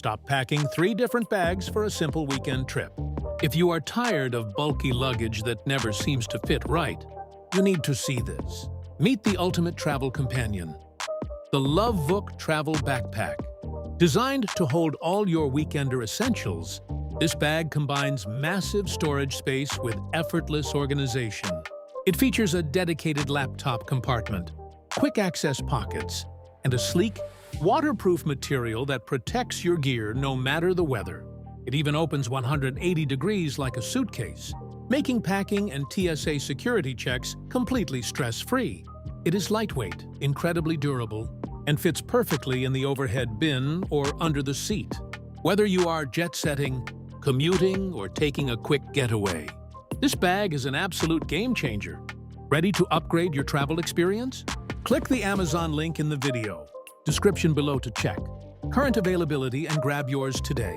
Stop packing 3 different bags for a simple weekend trip. If you are tired of bulky luggage that never seems to fit right, you need to see this. Meet the ultimate travel companion, the LOVEVOOK Travel Backpack. Designed to hold all your weekender essentials, this bag combines massive storage space with effortless organization. It features a dedicated laptop compartment, quick access pockets, and a sleek, waterproof material that protects your gear no matter the weather. It even opens 180 degrees like a suitcase, making packing and TSA security checks completely stress-free. It is lightweight, incredibly durable, and fits perfectly in the overhead bin or under the seat. Whether you are jet-setting, commuting, or taking a quick getaway, this bag is an absolute game-changer. Ready to upgrade your travel experience? Click the Amazon link in the video description below to check current availability and grab yours today.